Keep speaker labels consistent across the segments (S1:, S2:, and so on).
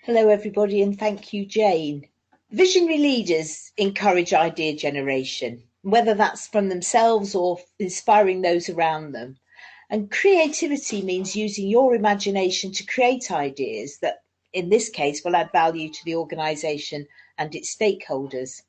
S1: Hello, everybody, and thank you, Jane. Visionary leaders encourage idea generation, whether that's from themselves or inspiring those around them. And creativity means using your imagination to create ideas that, in this case, will add value to the organisation and its stakeholders.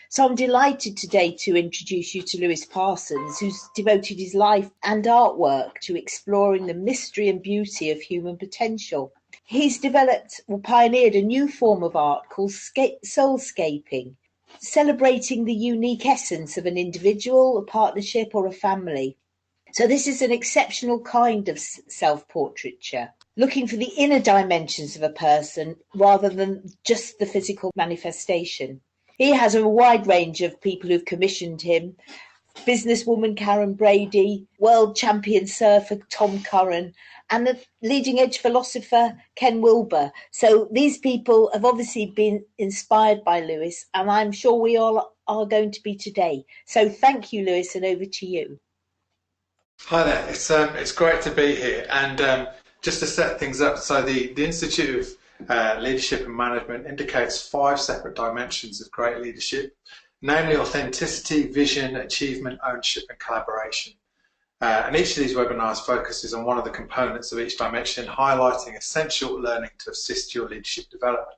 S1: So I'm delighted today to introduce you to Lewis Parsons, who's devoted his life and artwork to exploring the mystery and beauty of human potential. He's developed or pioneered a new form of art called soulscaping, celebrating the unique essence of an individual, a partnership, or a family. So this is an exceptional kind of self-portraiture, looking for the inner dimensions of a person rather than just the physical manifestation. He has a wide range of people who've commissioned him: businesswoman Karen Brady, world champion surfer Tom Curran, and the leading edge philosopher Ken Wilber. So these people have obviously been inspired by Lewis, and I'm sure we all are going to be today. So thank you, Lewis, and over to you.
S2: Hi there, it's great to be here, and just to set things up, so the Institute of Leadership and Management indicates 5 separate dimensions of great leadership, namely authenticity, vision, achievement, ownership and collaboration. And each of these webinars focuses on one of the components of each dimension, highlighting essential learning to assist your leadership development.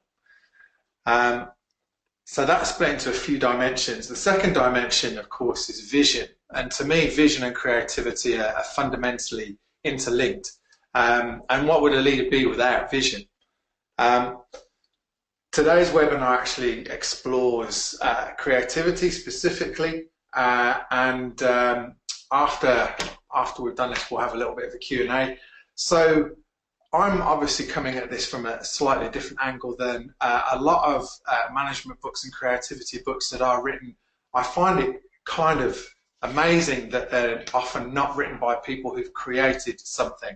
S2: So that's split into a few dimensions. The second dimension, of course, is vision. And to me, vision and creativity are fundamentally interlinked. And what would a leader be without vision? Today's webinar actually explores creativity specifically, and after we've done this, we'll have a little bit of a Q&A. So I'm obviously coming at this from a slightly different angle than a lot of management books and creativity books that are written. I find it kind of amazing that they're often not written by people who've created something.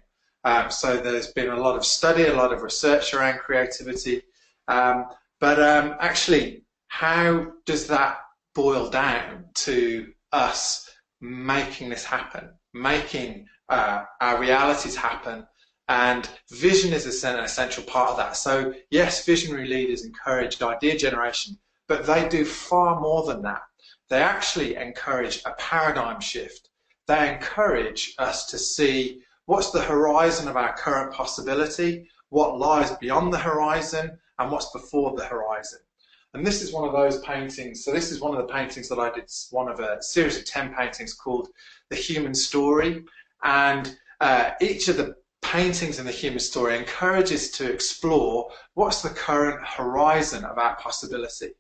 S2: So there's been a lot of study, a lot of research around creativity, but actually, how does that boil down to us making this happen, making our realities happen? And vision is an essential part of that. So yes, visionary leaders encourage idea generation, but they do far more than that. They actually encourage a paradigm shift. They encourage us to see what's the horizon of our current possibility, what lies beyond the horizon, and what's before the horizon. And this is one of those paintings. So this is one of the paintings that I did, one of a series of 10 paintings called The Human Story. And each of the paintings in the human story encourages to explore what's the current horizon of our possibility.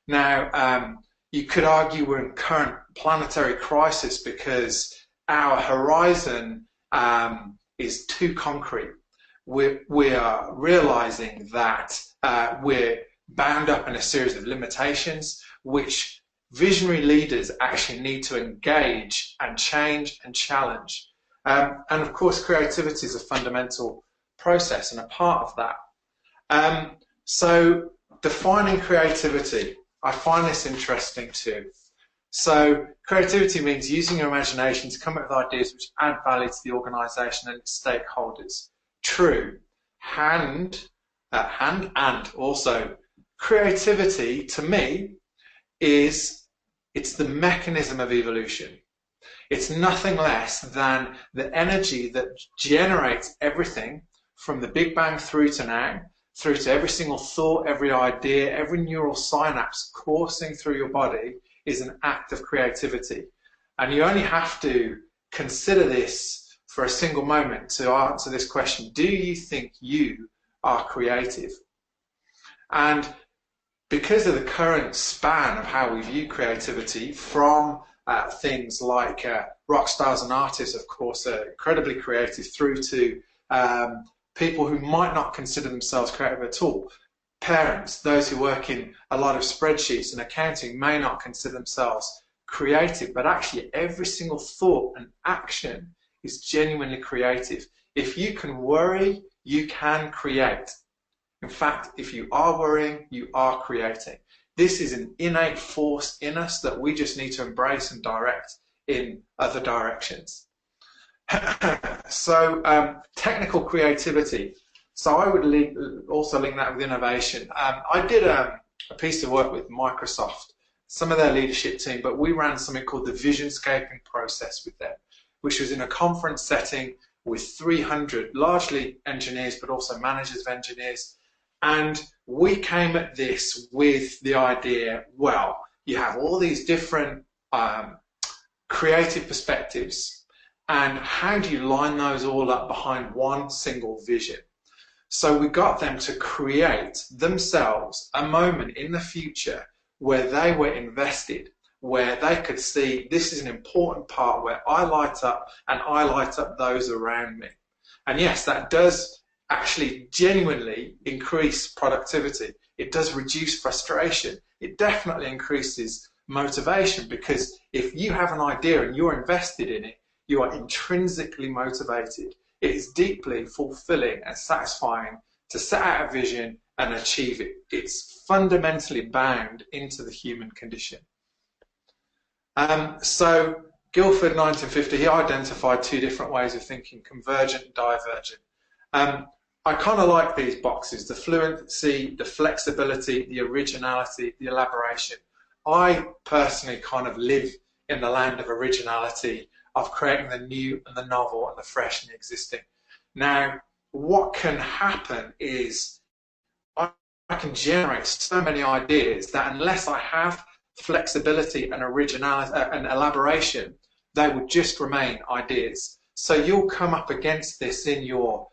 S2: Now, you could argue we're in current planetary crisis because our horizon is too concrete. We are realizing that we're bound up in a series of limitations which visionary leaders actually need to engage and change and challenge. And of course, creativity is a fundamental process and a part of that. So defining creativity, I find this interesting too. So creativity means using your imagination to come up with ideas which add value to the organisation and its stakeholders. True. And also creativity to me it's the mechanism of evolution. It's nothing less than the energy that generates everything from the Big Bang through to now, through to every single thought, every idea, every neural synapse coursing through your body is an act of creativity. And you only have to consider this for a single moment to answer this question: do you think you are creative? And because of the current span of how we view creativity, from things like rock stars and artists, of course, are incredibly creative, through to people who might not consider themselves creative at all. Parents, those who work in a lot of spreadsheets and accounting, may not consider themselves creative, but actually every single thought and action is genuinely creative. If you can worry, you can create. In fact, if you are worrying, you are creating. This is an innate force in us that we just need to embrace and direct in other directions. So technical creativity. So I would also link that with innovation. I did a piece of work with Microsoft, some of their leadership team, but we ran something called the visionscaping process with them, which was in a conference setting with 300, largely engineers, but also managers of engineers. And we came at this with the idea, well, you have all these different creative perspectives, and how do you line those all up behind one single vision? So we got them to create themselves a moment in the future where they were invested, where they could see this is an important part where I light up and I light up those around me. And yes, that does actually genuinely increase productivity. It does reduce frustration. It definitely increases motivation, because if you have an idea and you're invested in it, you are intrinsically motivated. It is deeply fulfilling and satisfying to set out a vision and achieve it. It's fundamentally bound into the human condition. So Guilford, 1950, he identified two different ways of thinking, convergent and divergent. I kind of like these boxes, the fluency, the flexibility, the originality, the elaboration. I personally kind of live in the land of originality, of creating the new and the novel and the fresh and the existing. Now, what can happen is I can generate so many ideas that unless I have flexibility and originality and elaboration, they would just remain ideas. So you'll come up against this in your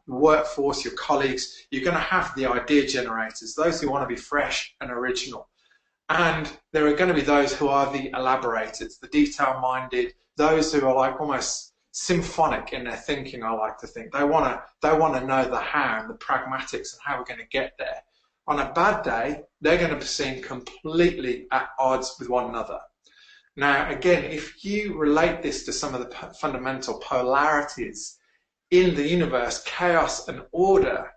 S2: workforce, your colleagues. You're going to have the idea generators, those who want to be fresh and original. And there are going to be those who are the elaborators, the detail-minded, those who are like almost symphonic in their thinking, I like to think. They want to know the how and the pragmatics and how we're going to get there. On a bad day, they're going to be seen completely at odds with one another. Now, again, if you relate this to some of the fundamental polarities in the universe, chaos and order,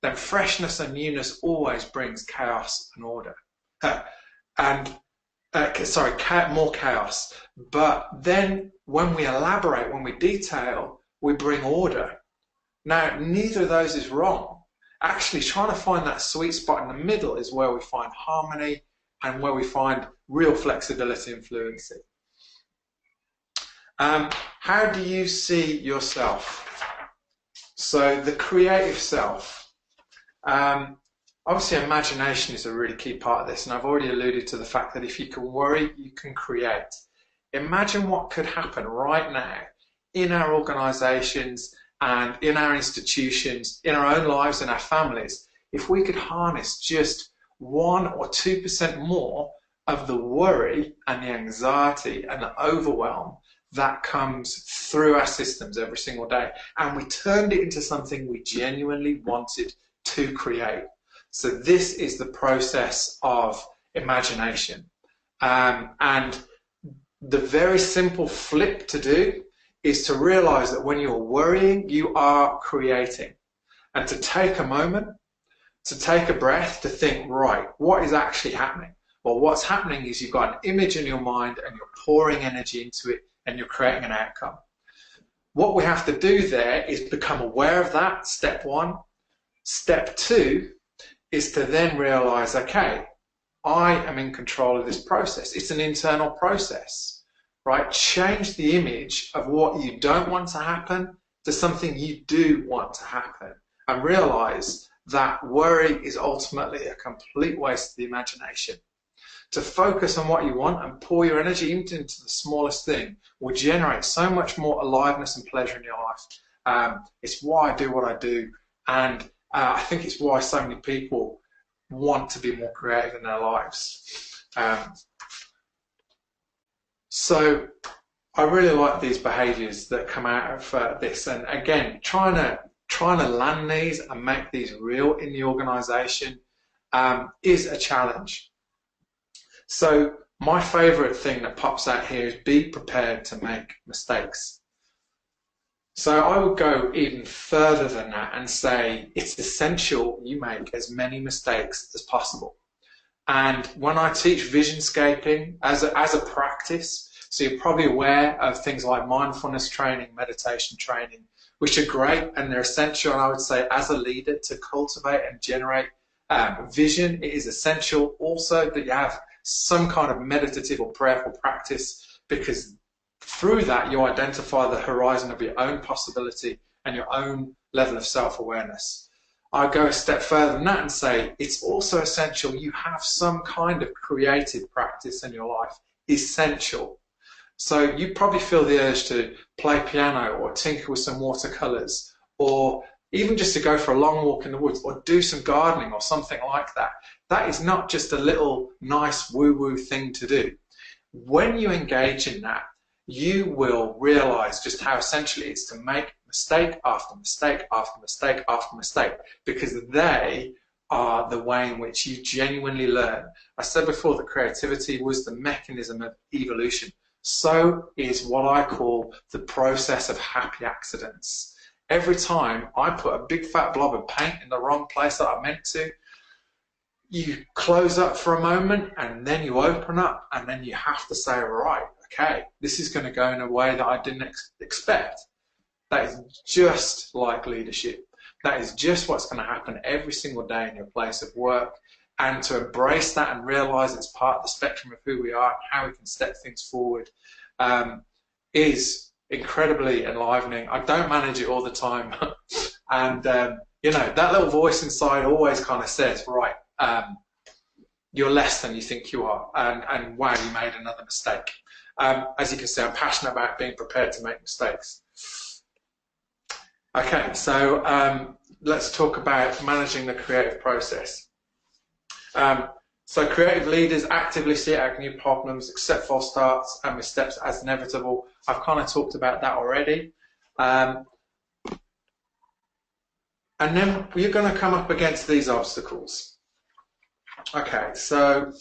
S2: then freshness and newness always brings chaos and order. More chaos. But then when we elaborate, when we detail, we bring order. Now, neither of those is wrong. Actually, trying to find that sweet spot in the middle is where we find harmony and where we find real flexibility and fluency. How do you see yourself? So the creative self. Obviously, imagination is a really key part of this, and I've already alluded to the fact that if you can worry, you can create. Imagine what could happen right now in our organisations and in our institutions, in our own lives and our families, if we could harness just 1 or 2% more of the worry and the anxiety and the overwhelm that comes through our systems every single day, and we turned it into something we genuinely wanted to create. So this is the process of imagination. And the very simple flip to do is to realize that when you're worrying, you are creating. And to take a moment, to take a breath, to think, right, what is actually happening? Well, what's happening is you've got an image in your mind and you're pouring energy into it and you're creating an outcome. What we have to do there is become aware of that, step 1. Step 2 is to then realize, okay, I am in control of this process. It's an internal process, right? Change the image of what you don't want to happen to something you do want to happen, and realize that worry is ultimately a complete waste of the imagination. To focus on what you want and pour your energy into the smallest thing will generate so much more aliveness and pleasure in your life. It's why I do what I do, and I think it's why so many people want to be more creative in their lives. So I really like these behaviours that come out of this, and again, trying to land these and make these real in the organisation is a challenge. So my favourite thing that pops out here is be prepared to make mistakes. So I would go even further than that and say it's essential you make as many mistakes as possible. And when I teach visionscaping as a practice, so you're probably aware of things like mindfulness training, meditation training, which are great and they're essential. And I would say as a leader to cultivate and generate vision, it is essential also that you have some kind of meditative or prayerful practice, because through that you identify the horizon of your own possibility and your own level of self-awareness. I go a step further than that and say it's also essential you have some kind of creative practice in your life. Essential. So you probably feel the urge to play piano or tinker with some watercolors, or even just to go for a long walk in the woods or do some gardening or something like that. That is not just a little nice woo-woo thing to do. When you engage in that, you will realize just how essential it is to make mistake after mistake after mistake after mistake, because they are the way in which you genuinely learn. I said before that creativity was the mechanism of evolution. So is what I call the process of happy accidents. Every time I put a big fat blob of paint in the wrong place that I meant to, you close up for a moment and then you open up, and then you have to say, right, okay, this is going to go in a way that I didn't expect. That is just like leadership. That is just what's going to happen every single day in your place of work. And to embrace that and realize it's part of the spectrum of who we are and how we can step things forward is incredibly enlivening. I don't manage it all the time. And, you know, that little voice inside always kind of says, right, you're less than you think you are. And wow, you made another mistake. As you can see, I'm passionate about being prepared to make mistakes. Okay, so let's talk about managing the creative process. So creative leaders actively seek out new problems, accept false starts and missteps as inevitable. I've kind of talked about that already. And then you're going to come up against these obstacles. Okay, so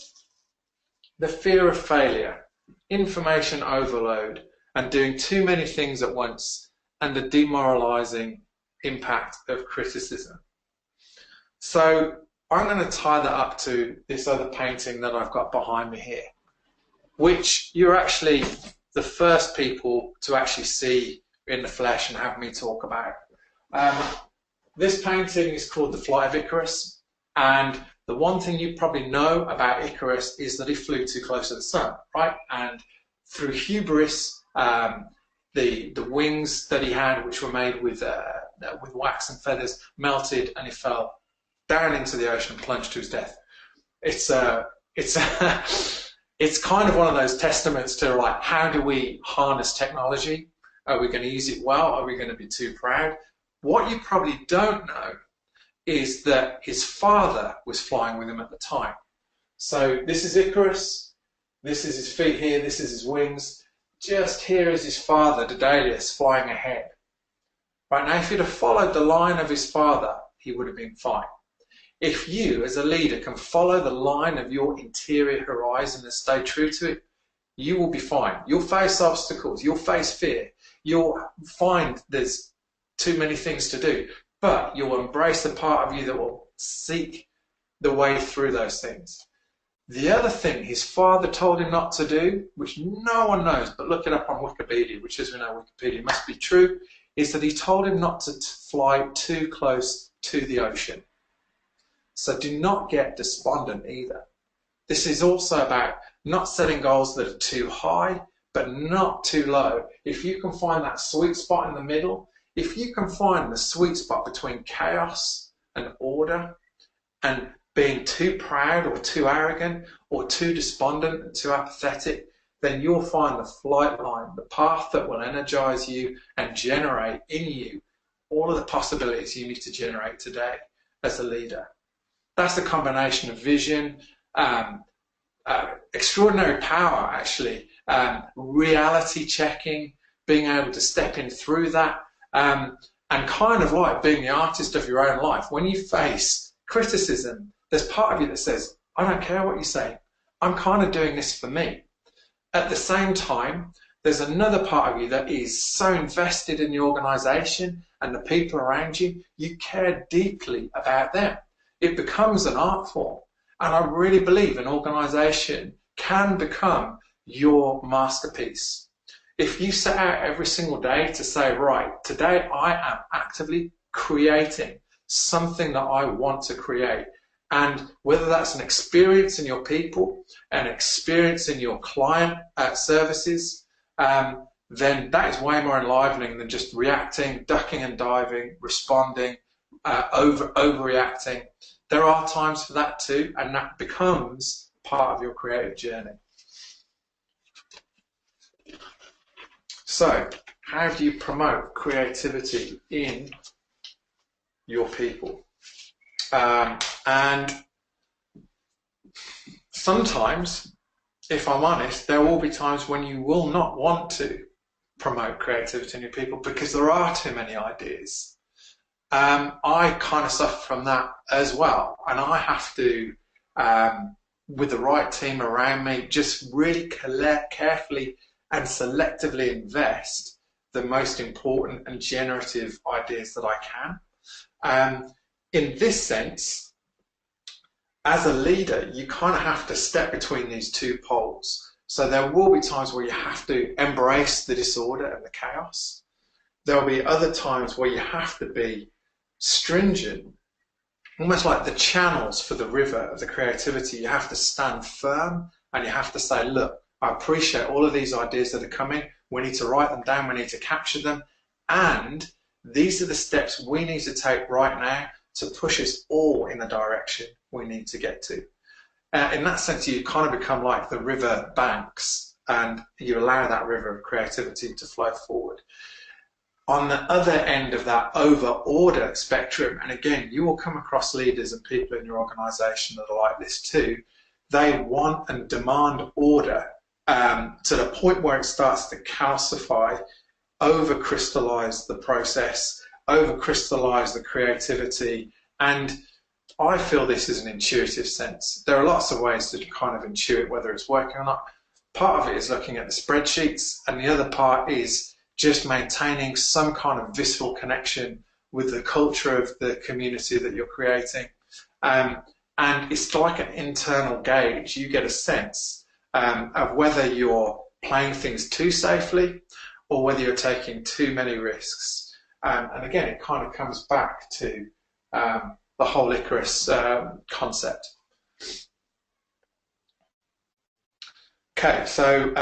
S2: the fear of failure, information overload, and doing too many things at once, and the demoralizing impact of criticism. So I'm going to tie that up to this other painting that I've got behind me here, which you're actually the first people to actually see in the flesh and have me talk about. This painting is called The Flight of Icarus, and the one thing you probably know about Icarus is that he flew too close to the sun, right? And through hubris, the wings that he had, which were made with wax and feathers, melted, and he fell down into the ocean and plunged to his death. It's kind of one of those testaments to, like, how do we harness technology? Are we going to use it well? Are we going to be too proud? What you probably don't know is that his father was flying with him at the time. So this is Icarus, this is his feet here, this is his wings. Just here is his father, Daedalus, flying ahead. Right, now if he'd have followed the line of his father, he would have been fine. If you, as a leader, can follow the line of your interior horizon and stay true to it, you will be fine. You'll face obstacles, you'll face fear, you'll find there's too many things to do, but you'll embrace the part of you that will seek the way through those things. The other thing his father told him not to do, which no one knows, but look it up on Wikipedia, which, as we know, Wikipedia must be true, is that he told him not to fly too close to the ocean. So do not get despondent either. This is also about not setting goals that are too high, but not too low. If you can find that sweet spot in the middle, if you can find the sweet spot between chaos and order, and being too proud or too arrogant or too despondent and too apathetic, then you'll find the flight line, the path that will energize you and generate in you all of the possibilities you need to generate today as a leader. That's a combination of vision, extraordinary power, actually, reality checking, being able to step in through that, and kind of like being the artist of your own life. When you face criticism, there's part of you that says, I don't care what you say, I'm kind of doing this for me. At the same time, there's another part of you that is so invested in the organization and the people around you, you care deeply about them. It becomes an art form. And I really believe an organization can become your masterpiece. If you set out every single day to say, right, today I am actively creating something that I want to create, and whether that's an experience in your people, an experience in your client services, then that is way more enlivening than just reacting, ducking and diving, responding, overreacting. There are times for that too, and that becomes part of your creative journey. So, how do you promote creativity in your people? And sometimes, if I'm honest, there will be times when you will not want to promote creativity in your people because there are too many ideas. I kind of suffer from that as well, and I have to, with the right team around me, just really carefully and selectively invest the most important and generative ideas that I can. In this sense, as a leader, you kind of have to step between these two poles. So there will be times where you have to embrace the disorder and the chaos. There will be other times where you have to be stringent, almost like the channels for the river of the creativity. You have to stand firm and you have to say, look, I appreciate all of these ideas that are coming. We need to write them down. We need to capture them. And these are the steps we need to take right now to push us all in the direction we need to get to. In that sense, you kind of become like the river banks and you allow that river of creativity to flow forward. On the other end of that over-order spectrum, and again, you will come across leaders and people in your organization that are like this too, they want and demand order to the point where it starts to calcify, over-crystallize the process, over-crystallize the creativity. And I feel this is an intuitive sense. There are lots of ways to kind of intuit whether it's working or not. Part of it is looking at the spreadsheets, and the other part is just maintaining some kind of visceral connection with the culture of the community that you're creating. And it's like an internal gauge. You get a sense of whether you're playing things too safely or whether you're taking too many risks. And again, it kind of comes back to the whole Icarus concept. Okay, so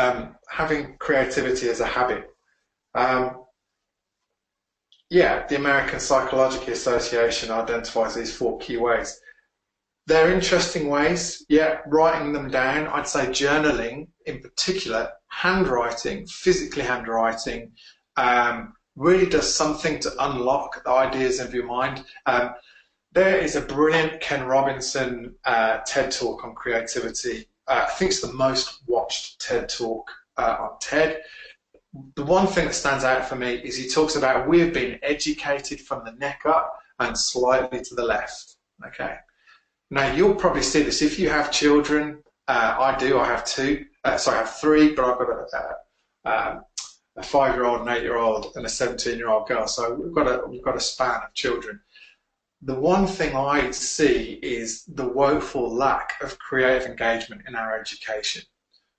S2: having creativity as a habit. Yeah, the American Psychological Association identifies these 4 key ways. They're interesting ways, yeah, writing them down. I'd say journaling in particular, handwriting, physically handwriting, really does something to unlock the ideas of your mind. There is a brilliant Ken Robinson TED Talk on creativity. I think it's the most watched TED Talk on TED. The one thing that stands out for me is he talks about we've been educated from the neck up and slightly to the left. Okay. Now you'll probably see this if you have children. I do. I have 2. Sorry, I have 3, but I've got a 5-year-old, an 8-year-old, and a 17-year-old girl. So we've got a span of children. The one thing I see is the woeful lack of creative engagement in our education.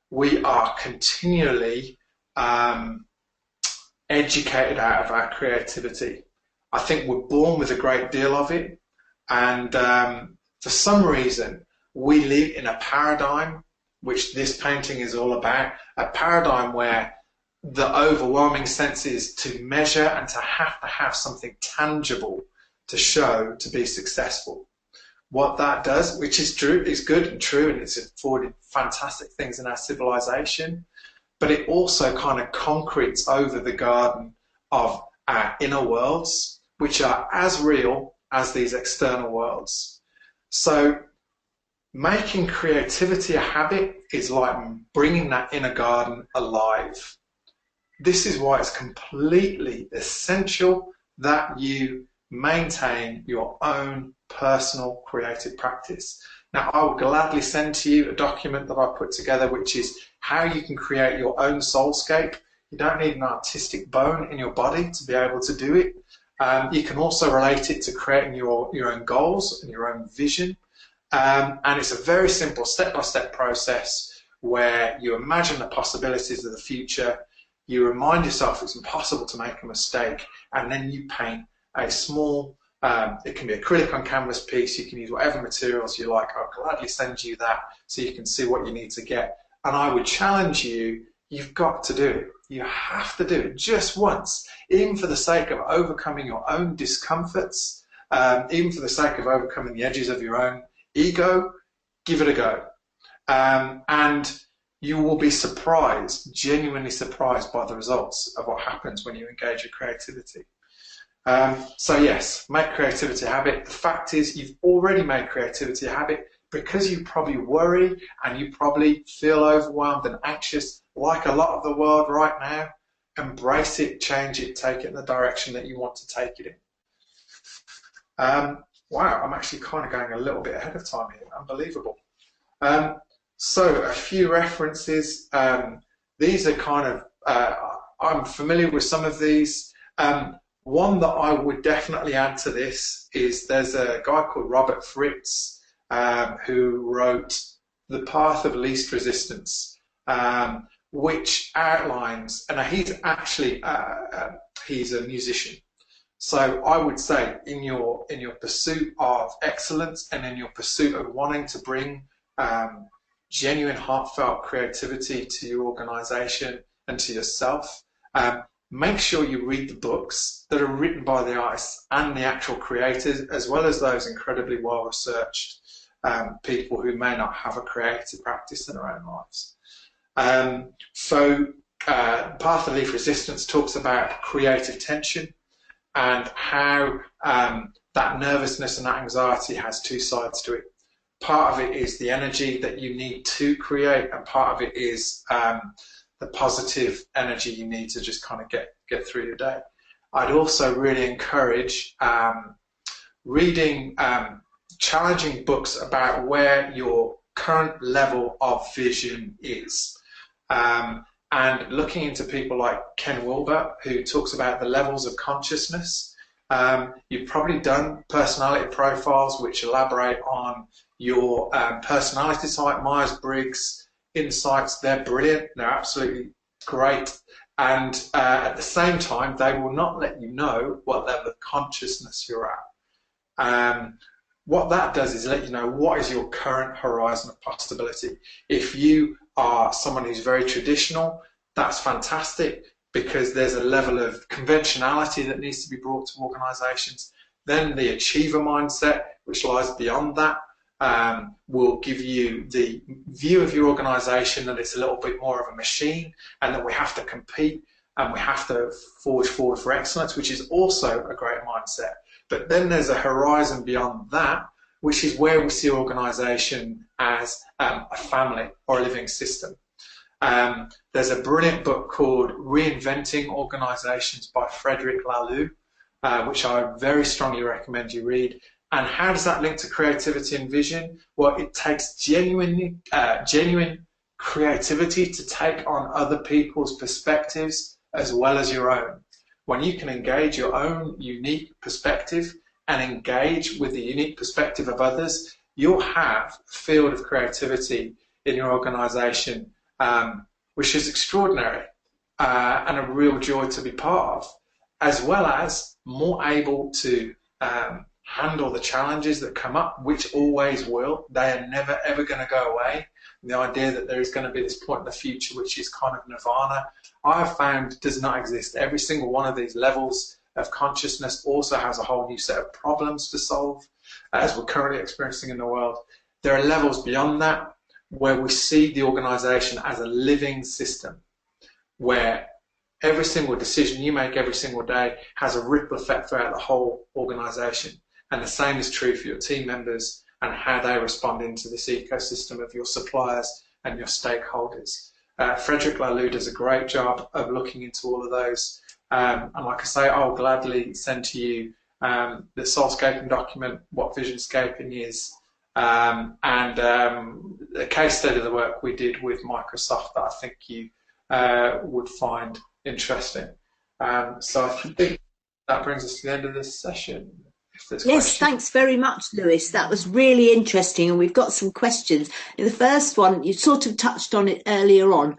S2: We are continually educated out of our creativity. I think we're born with a great deal of it, and for some reason we live in a paradigm, which this painting is all about, a paradigm where the overwhelming sense is to measure and to have something tangible to show to be successful. What that does, which is true, is good and true, and it's afforded fantastic things in our civilization, but it also kind of concretes over the garden of our inner worlds, which are as real as these external worlds. So making creativity a habit is like bringing that inner garden alive. This is why it's completely essential that you maintain your own personal creative practice. Now, I will gladly send to you a document that I put together, which is how you can create your own soulscape. You don't need an artistic bone in your body to be able to do it. You can also relate it to creating your own goals and your own vision. And it's a very simple step-by-step process where you imagine the possibilities of the future. you remind yourself it's impossible to make a mistake, and then you paint a small, it can be acrylic on canvas piece, you can use whatever materials you like. I'll gladly send you that so you can see what you need to get. And I would challenge you, you've got to do it. You have to do it just once, even for the sake of overcoming your own discomforts, even for the sake of overcoming the edges of your own ego. Give it a go. And you will be surprised, genuinely surprised by the results of what happens when you engage your creativity. So yes, make creativity a habit. The fact is, you've already made creativity a habit because you probably worry and you probably feel overwhelmed and anxious like a lot of the world right now. Embrace it, change it, take it in the direction that you want to take it in. Wow, I'm actually kind of going a little bit ahead of time here. Unbelievable. So a few references. These are kind of, I'm familiar with some of these. One that I would definitely add to this is there's a guy called Robert Fritz who wrote The Path of Least Resistance, which outlines, and he's actually, he's a musician. So I would say in your pursuit of excellence and in your pursuit of wanting to bring genuine, heartfelt creativity to your organization and to yourself, make sure you read the books that are written by the artists and the actual creators, as well as those incredibly well-researched people who may not have a creative practice in their own lives. Path of Least Resistance talks about creative tension and how that nervousness and that anxiety has two sides to it. Part of it is the energy that you need to create, and part of it is the positive energy you need to just kind of get through your day. I'd also really encourage reading challenging books about where your current level of vision is. And looking into people like Ken Wilber, who talks about the levels of consciousness. You've probably done personality profiles which elaborate on your personality type, Myers-Briggs insights. They're brilliant, they're absolutely great. And at the same time, they will not let you know what level of consciousness you're at. What that does is let you know what is your current horizon of possibility. If you are someone who's very traditional, that's fantastic, because there's a level of conventionality that needs to be brought to organizations. Then the achiever mindset, which lies beyond that, will give you the view of your organization that it's a little bit more of a machine and that we have to compete and we have to forge forward for excellence, which is also a great mindset. But then there's a horizon beyond that, which is where we see organization as a family or a living system. There's a brilliant book called Reinventing Organizations by Frederick Laloux, which I very strongly recommend you read. And how does that link to creativity and vision? Well, it takes genuine creativity to take on other people's perspectives as well as your own. When you can engage your own unique perspective and engage with the unique perspective of others, you'll have a field of creativity in your organization, which is extraordinary and a real joy to be part of, as well as more able to handle the challenges that come up, which always will. They are never ever going to go away. And the idea that there is going to be this point in the future which is kind of nirvana, I have found does not exist. Every single one of these levels of consciousness also has a whole new set of problems to solve, as we're currently experiencing in the world. There are levels beyond that where we see the organization as a living system, where every single decision you make every single day has a ripple effect throughout the whole organization. And the same is true for your team members and how they respond into this ecosystem of your suppliers and your stakeholders. Frederick Laloux does a great job of looking into all of those. And like I say, I'll gladly send to you the soulscaping document, what visionscaping is, and a case study of the work we did with Microsoft that I think you would find interesting. So I think that brings us to the end of this session.
S1: Yes,
S2: questions.
S1: Thanks very much, Lewis. That was really interesting, and we've got some questions. The first one, you sort of touched on it earlier on.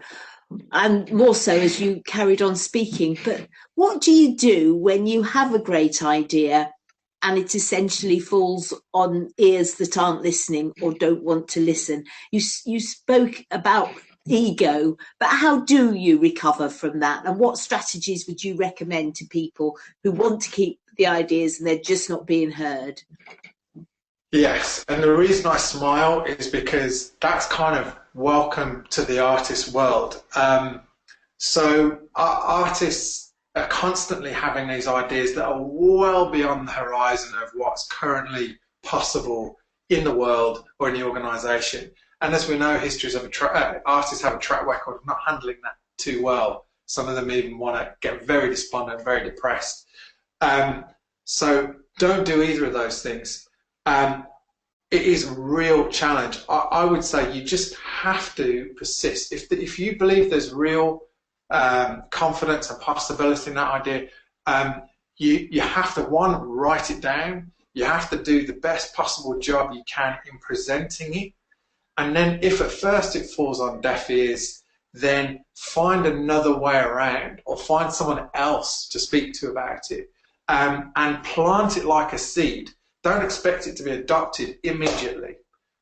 S1: and more so as you carried on speaking. But what do you do when you have a great idea and it essentially falls on ears that aren't listening or don't want to listen? You spoke about ego, but how do you recover from that? And what strategies would you recommend to people who want to keep the ideas and they're just not being heard?
S2: Yes, and the reason I smile is because that's kind of welcome to the artist world. So artists are constantly having these ideas that are well beyond the horizon of what's currently possible in the world or in the organisation. And as we know, histories of artists have a track record of not handling that too well. Some of them even want to get very despondent, very depressed. So don't do either of those things. It is a real challenge. I would say you just have to persist. If you believe there's real confidence and possibility in that idea, you have to, one, write it down. You have to do the best possible job you can in presenting it. And then if at first it falls on deaf ears, then find another way around or find someone else to speak to about it, and plant it like a seed. Don't expect it to be adopted immediately.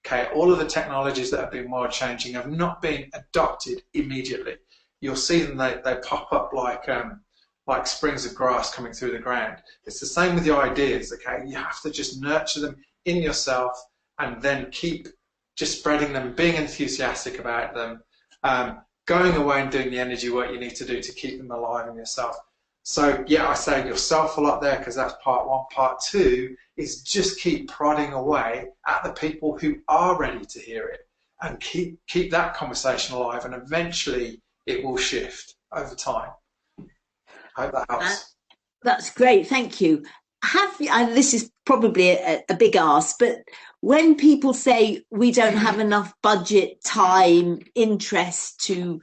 S2: Okay, all of the technologies that have been world changing have not been adopted immediately. You'll see them, they pop up like springs of grass coming through the ground. It's the same with your ideas, okay? You have to just nurture them in yourself and then keep just spreading them, being enthusiastic about them, going away and doing the energy work you need to do to keep them alive in yourself. So yeah, I say yourself a lot there because that's part one. Part two is just keep prodding away at the people who are ready to hear it and keep that conversation alive, and eventually it will shift over time. I hope that helps.
S1: That's great, thank you. Have you, and this is probably a big ask, but when people say we don't have enough budget, time, interest to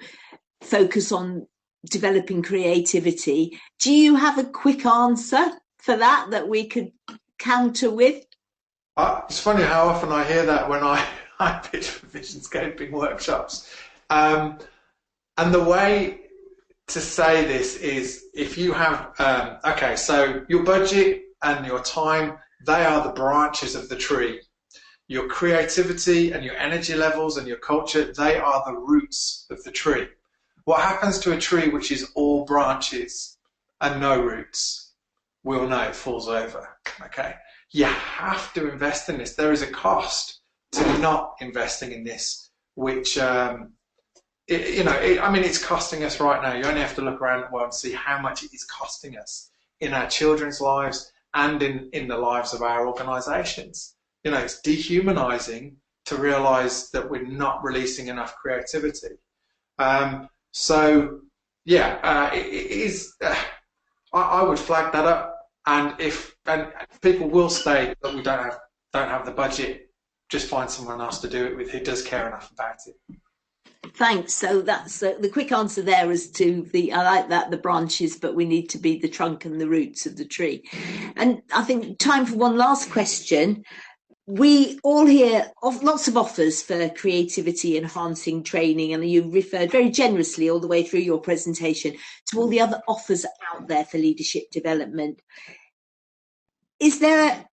S1: focus on developing creativity, do you have a quick answer for that we could counter with?
S2: It's funny how often I hear that when I pitch for visionscaping workshops. And the way to say this is, if you have, okay, so your budget and your time, they are the branches of the tree. Your creativity and your energy levels and your culture, they are the roots of the tree. What happens to a tree which is all branches and no roots? We'll know it falls over, okay? You have to invest in this. There is a cost to not investing in this, which, it's costing us right now. You only have to look around the world and see how much it is costing us in our children's lives and in the lives of our organisations. It's dehumanising to realise that we're not releasing enough creativity. It is. I would flag that up. And if people will say that we don't have the budget, just find someone else to do it with who does care enough about it.
S1: Thanks. So that's the quick answer there as to I like that, the branches, but we need to be the trunk and the roots of the tree. And I think time for one last question. We all hear of lots of offers for creativity enhancing training, and you referred very generously all the way through your presentation to all the other offers out there for leadership development. Is there,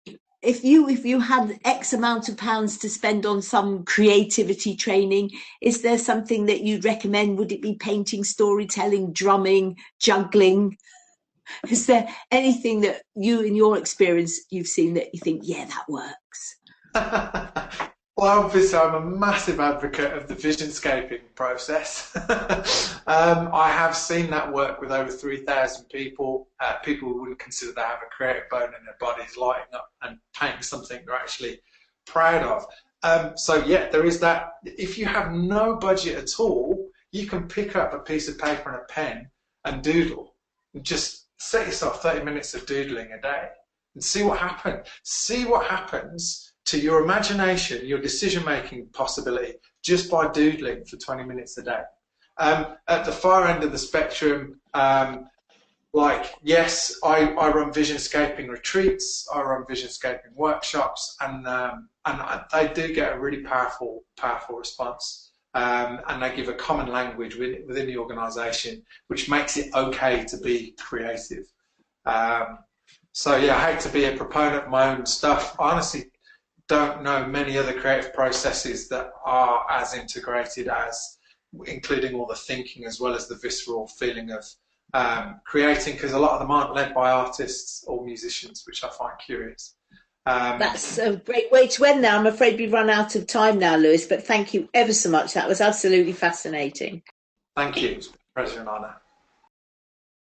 S1: if you had X amount of pounds to spend on some creativity training, is there something that you'd recommend? Would it be painting, storytelling, drumming, juggling? Is there anything that you, in your experience, you've seen that you think, yeah, that works?
S2: Well, obviously, I'm a massive advocate of the visionscaping process. I have seen that work with over 3,000 people. People who wouldn't consider they have a creative bone in their bodies lighting up and painting something they're actually proud of. So yeah, there is that. If you have no budget at all, you can pick up a piece of paper and a pen and doodle. And just set yourself 30 minutes of doodling a day and see what happens. See what happens to your imagination, your decision-making possibility, just by doodling for 20 minutes a day. At the far end of the spectrum, yes, I run visionscaping retreats, I run visionscaping workshops, and they do get a really powerful response and they give a common language within the organisation, which makes it okay to be creative. So yeah, I hate to be a proponent of my own stuff. I honestly don't know many other creative processes that are as integrated as including all the thinking as well as the visceral feeling of creating, because a lot of them aren't led by artists or musicians, which I find curious.
S1: That's a great way to end now. I'm afraid we've run out of time now, Lewis, but thank you ever so much. That was absolutely fascinating.
S2: Thank you. It's been a pleasure and honour.